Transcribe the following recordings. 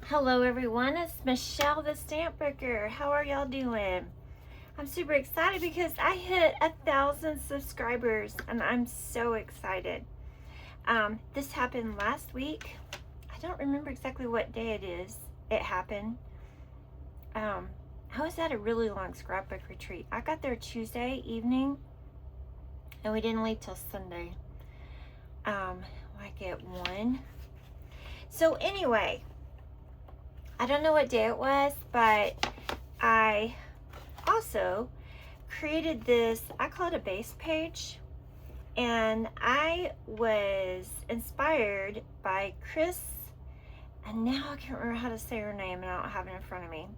Hello everyone, it's Michelle the Stamp Booker. How are y'all doing? I'm super excited because I hit 1,000 subscribers and I'm so excited. This happened last week. I don't remember exactly what day it happened. I was at a really long scrapbook retreat. I got there Tuesday evening and we didn't leave till Sunday, like at 1. So anyway, I don't know what day it was, but I also created this, I call it a base page, and I was inspired by Kris, and now I can't remember how to say her name and I don't have it in front of me,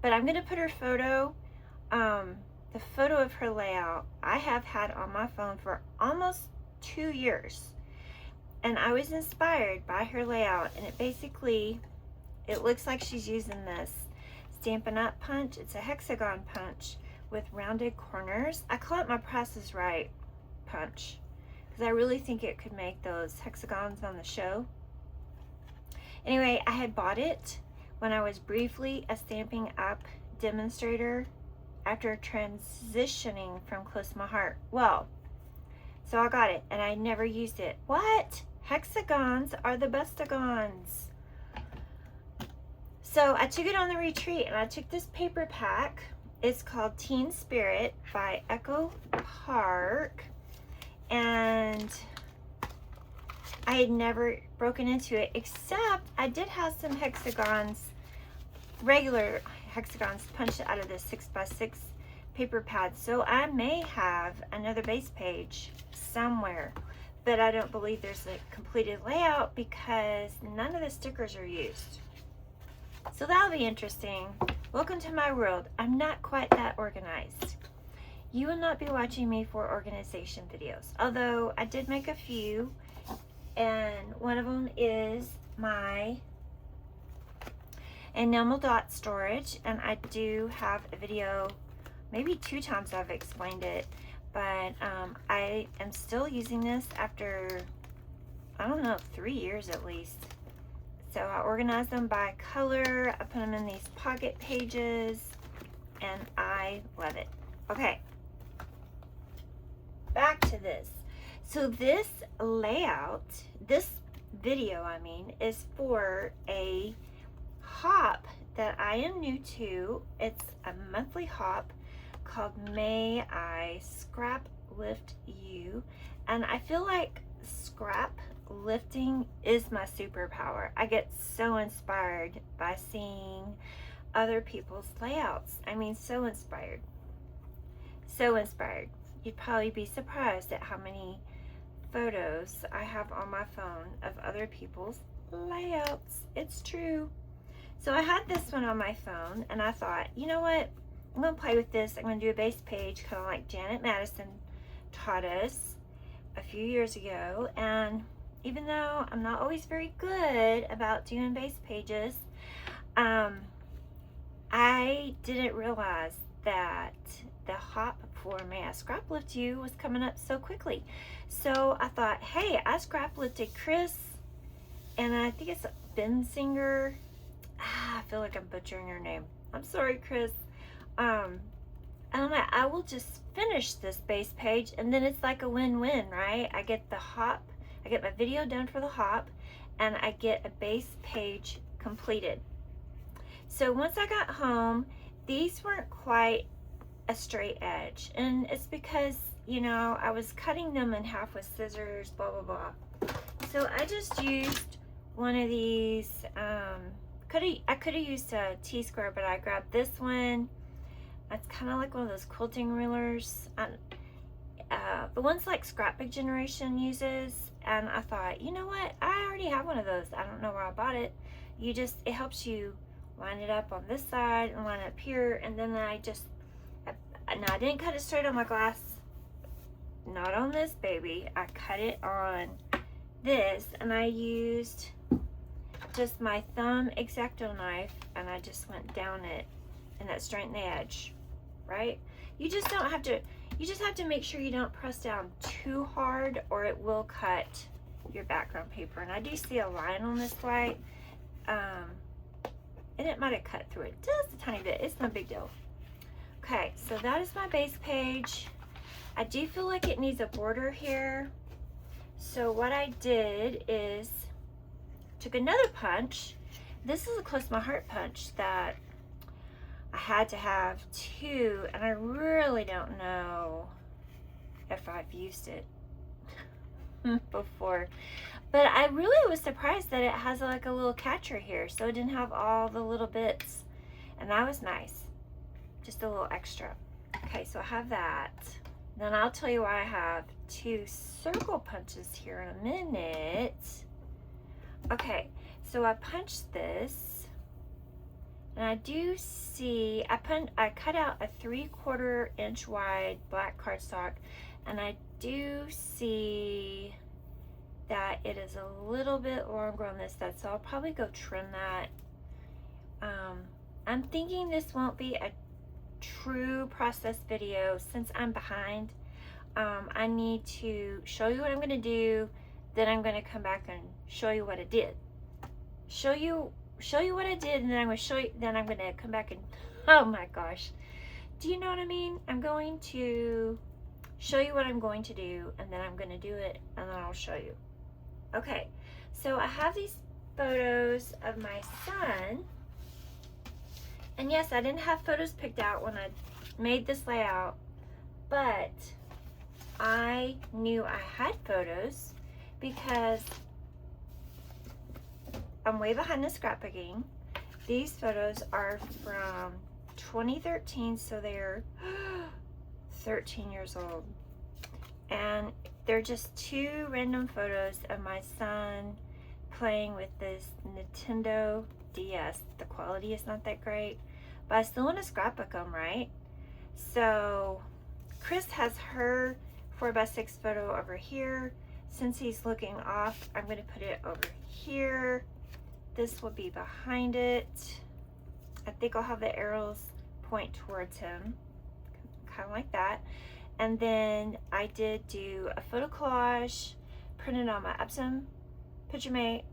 but I'm going to put her photo, the photo of her layout I have had on my phone for almost 2 years, and I was inspired by her layout, and it looks like she's using this Stampin' Up punch. It's a hexagon punch with rounded corners. I call it my Price is Right punch because I really think it could make those hexagons on the show. Anyway, I had bought it when I was briefly a Stampin' Up demonstrator after transitioning from Close to My Heart. Well, so I got it and I never used it. What? Hexagons are the bestagons. So I took it on the retreat and I took this paper pack. It's called Teen Spirit by Echo Park. And I had never broken into it, except I did have some hexagons, regular hexagons punched out of this 6x6 paper pad. So I may have another base page somewhere, but I don't believe there's a completed layout because none of the stickers are used. So that'll be interesting. Welcome to my world. I'm not quite that organized. You will not be watching me for organization videos, although I did make a few, and one of them is my enamel dot storage, and I do have a video, maybe 2 times I've explained it, but I am still using this after, I don't know, 3 years at least. So I organize them by color, I put them in these pocket pages, and I love it. Okay, back to this. So this layout, this video I mean, is for a hop that I am new to. It's a monthly hop called May I Scraplift You, and I feel like scrap lifting is my superpower. I get so inspired by seeing other people's layouts. I mean, so inspired. So inspired. You'd probably be surprised at how many photos I have on my phone of other people's layouts. It's true. So I had this one on my phone and I thought, you know what? I'm going to play with this. I'm going to do a base page kind of like Janet Madison taught us a few years ago, and even though I'm not always very good about doing base pages, I didn't realize that the hop for May I Scraplift You was coming up so quickly. So I thought, hey, I scraplifted Kris, and I think it's Benkeser. I feel like I'm butchering her name. I'm sorry, Kris. And I'm like, I will just finish this base page, and then it's like a win-win, right? I get the hop, I get my video done for the hop, and I get a base page completed. So once I got home, these weren't quite a straight edge, and it's because, you know, I was cutting them in half with scissors, blah blah blah. So I just used one of these, I could have used a T-square, but I grabbed this one. It's kind of like one of those quilting rulers. The ones like Scrapbook Generation uses, and I thought, you know what? I already have one of those. I don't know where I bought it. It helps you line it up on this side and line it up here, and then I didn't cut it straight on my glass. Not on this baby. I cut it on this, and I used just my thumb X-Acto knife, and I just went down it, and that straightened the edge, right? You just have to make sure you don't press down too hard, or it will cut your background paper. And I do see a line on this white, and it might have cut through it just a tiny bit. It's no big deal. Okay, so that is my base page. I do feel like it needs a border here. So what I did is took another punch. This is a close to my heart punch that I had to have two, and I really don't know if I've used it before. But I really was surprised that it has like a little catcher here, so it didn't have all the little bits, and that was nice. Just a little extra. Okay, so I have that. Then I'll tell you why I have two circle punches here in a minute. Okay, so I punched this, and I do see, I cut out a 3/4 inch wide black cardstock, and I do see that it is a little bit longer on this side, so I'll probably go trim that. I'm thinking this won't be a true process video since I'm behind. I need to show you what I'm going to do, then I'm going to come back and show you what I did. Show you what I did, and then I'm going to show you, then I'm going to come back and, oh my gosh, do you know what I mean? I'm going to show you what I'm going to do, and then I'm going to do it, and then I'll show you. Okay, so I have these photos of my son, and yes, I didn't have photos picked out when I made this layout, but I knew I had photos because I'm way behind the scrapbooking. These photos are from 2013, so they're 13 years old. And they're just two random photos of my son playing with this Nintendo DS. The quality is not that great, but I still want to scrapbook them, right? So Kris has her 4x6 photo over here. Since he's looking off, I'm going to put it over here. This will be behind it. I think I'll have the arrows point towards him, kind of like that. And then I did do a photo collage printed on my Epson Picture Mate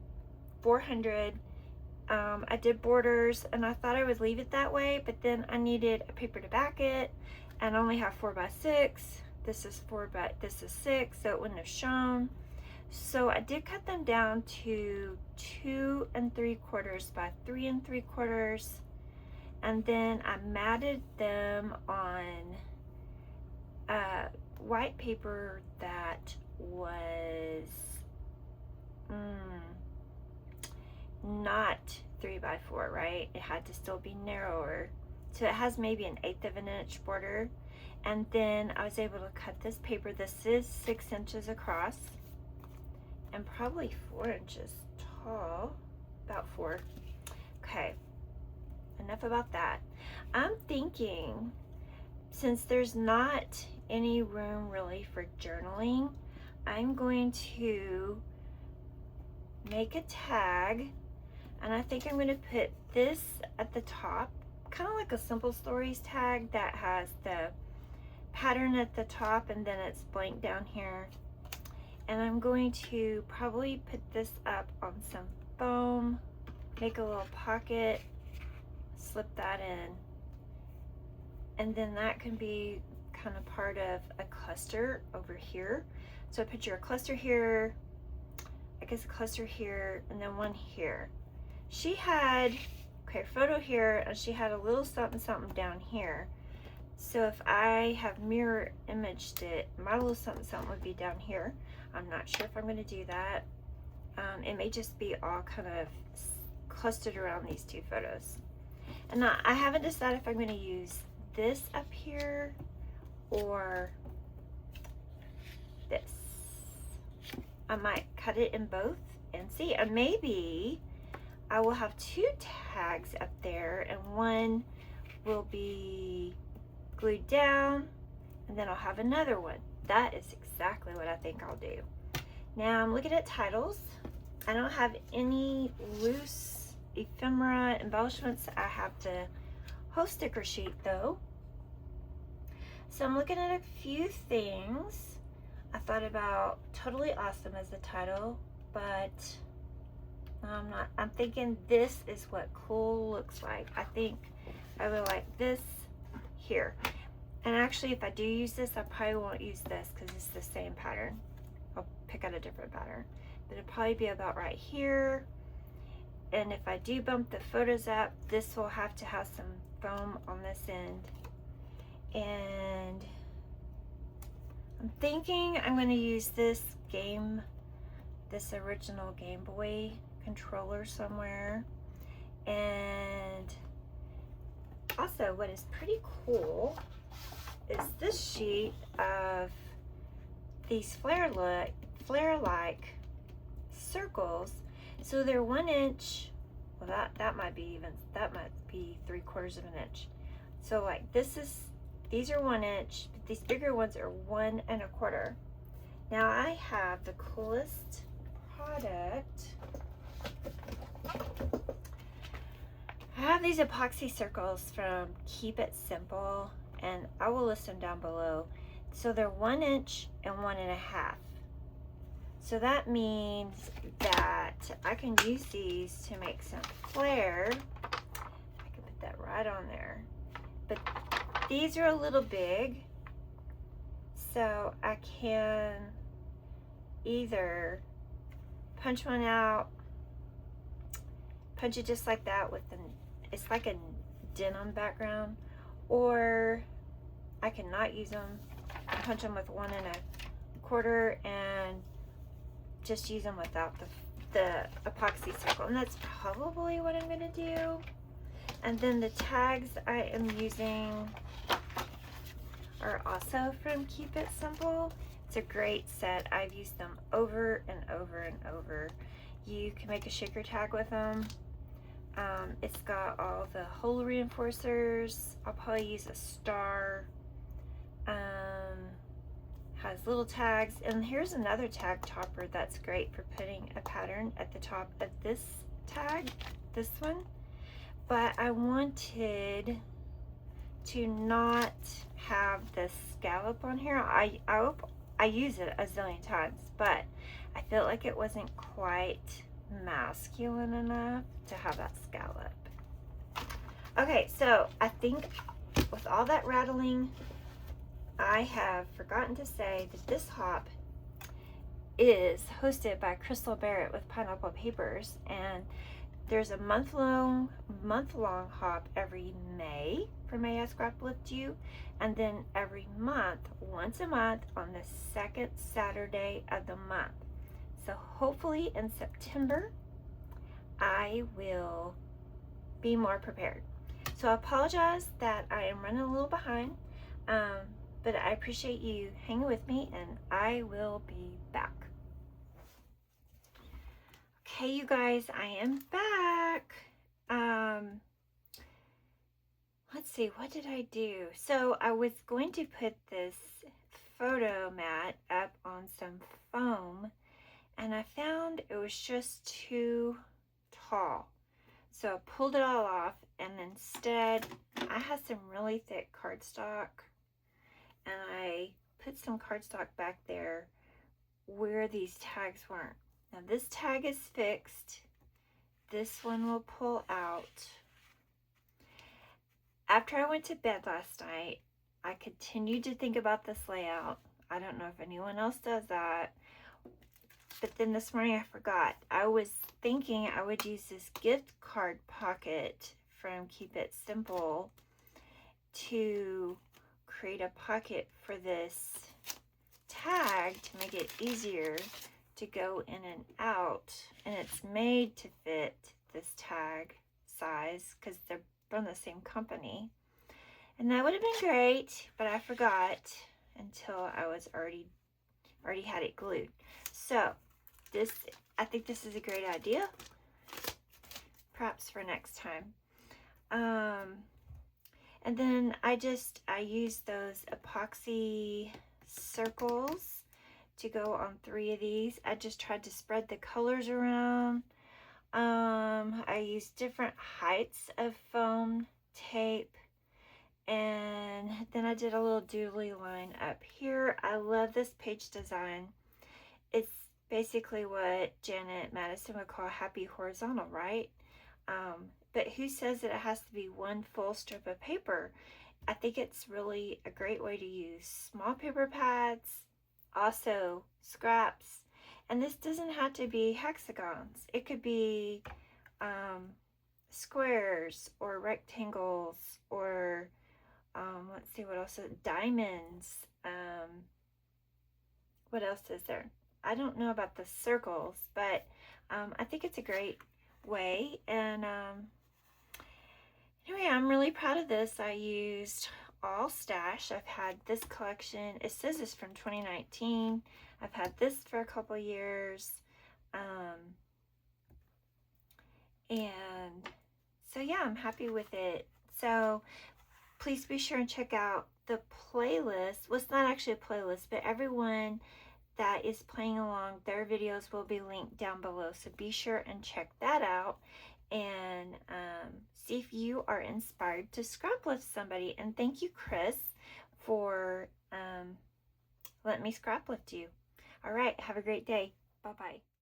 400. I did borders, and I thought I would leave it that way, but then I needed a paper to back it, and I only have 4x6. This is 6, so it wouldn't have shown. So I did cut them down to 2 3/4 by 3 3/4, and then I matted them on white paper that was not 3x4, right? It had to still be narrower, so it has maybe an 1/8 of an inch border. And then I was able to cut this paper. This is 6 inches across and probably 4 inches tall, about 4. Okay, enough about that. I'm thinking, since there's not any room really for journaling, I'm going to make a tag, and I think I'm going to put this at the top, kind of like a Simple Stories tag that has the pattern at the top and then it's blank down here. And I'm going to probably put this up on some foam, make a little pocket, slip that in, and then that can be kind of part of a cluster over here. So I picture a cluster here, I guess a cluster here, and then one here. She had, okay, photo here, and she had a little something something down here. So if I have mirror imaged it, my little something something would be down here. I'm not sure if I'm going to do that. It may just be all kind of clustered around these two photos. And I haven't decided if I'm going to use this up here or this. I might cut it in both and see. And maybe I will have two tags up there, and one will be glued down, and then I'll have another one. That is exactly what I think I'll do. Now I'm looking at titles. I don't have any loose ephemera embellishments. I have the whole sticker sheet though. So I'm looking at a few things. I thought about Totally Awesome as the title, but I'm thinking this is what cool looks like. I think I would like this here. And actually, if I do use this, I probably won't use this because it's the same pattern. I'll pick out a different pattern. But it'll probably be about right here. And if I do bump the photos up, this will have to have some foam on this end. And I'm thinking I'm going to use this original Game Boy controller somewhere. And also, what is pretty cool is this sheet of these flare-like circles. So they're 1 inch. Well, that might be 3/4 of an inch. So like these are 1 inch, but these bigger ones are 1 1/4. Now I have the coolest product. I have these epoxy circles from Keep It Simple, and I will list them down below. So they're 1 inch and 1 1/2. So that means that I can use these to make some flare. I can put that right on there. But these are a little big, so I can either punch one out, punch it just like that it's like a denim background, or I can not use them, punch them with 1 1/4 and just use them without the epoxy circle. And that's probably what I'm gonna do. And then the tags I am using are also from Keep It Simple. It's a great set. I've used them over and over and over. You can make a shaker tag with them. It's got all the hole reinforcers. I'll probably use a star. Has little tags, and here's another tag topper that's great for putting a pattern at the top of this tag, this one. But I wanted to not have the scallop on here. I use it a zillion times, but I felt like it wasn't quite masculine enough to have that scallop. Okay, so I think with all that rattling, I have forgotten to say that this hop is hosted by Crystal Barrett with Pineapple Papers, and there's a month-long hop every May for May I Scraplift You, and then every month, once a month, on the second Saturday of the month. So hopefully in September, I will be more prepared. So I apologize that I am running a little behind, but I appreciate you hanging with me, and I will be back. Okay, you guys, I am back. Let's see, what did I do? So I was going to put this photo mat up on some foam, and I found it was just too tall. So I pulled it all off, and instead I had some really thick cardstock, and I put some cardstock back there where these tags weren't. Now this tag is fixed. This one will pull out. After I went to bed last night, I continued to think about this layout. I don't know if anyone else does that, but then this morning I forgot. I was thinking I would use this gift card pocket from Keep It Simple to create a pocket for this tag to make it easier to go in and out, and it's made to fit this tag size because they're from the same company, and that would have been great, but I forgot until I was already had it glued. So I think this is a great idea, perhaps for next time. And then I used those epoxy circles to go on 3 of these. I just tried to spread the colors around. I used different heights of foam tape, and then I did a little doodly line up here. I love this page design. It's basically what Janet Madison would call happy horizontal, right? But who says that it has to be one full strip of paper? I think it's really a great way to use small paper pads, also scraps, and this doesn't have to be hexagons. It could be squares or rectangles or let's see what else, diamonds. What else is there? I don't know about the circles, but I think it's a great way. And anyway, I'm really proud of this. I used all stash. I've had this collection. It says it's from 2019. I've had this for a couple years. And so yeah, I'm happy with it. So please be sure and check out the playlist. Well, it's not actually a playlist, but everyone that is playing along, their videos will be linked down below. So be sure and check that out and see if you are inspired to scrap lift somebody. And thank you, Kris, for letting me scrap lift you. All right, have a great day. Bye-bye.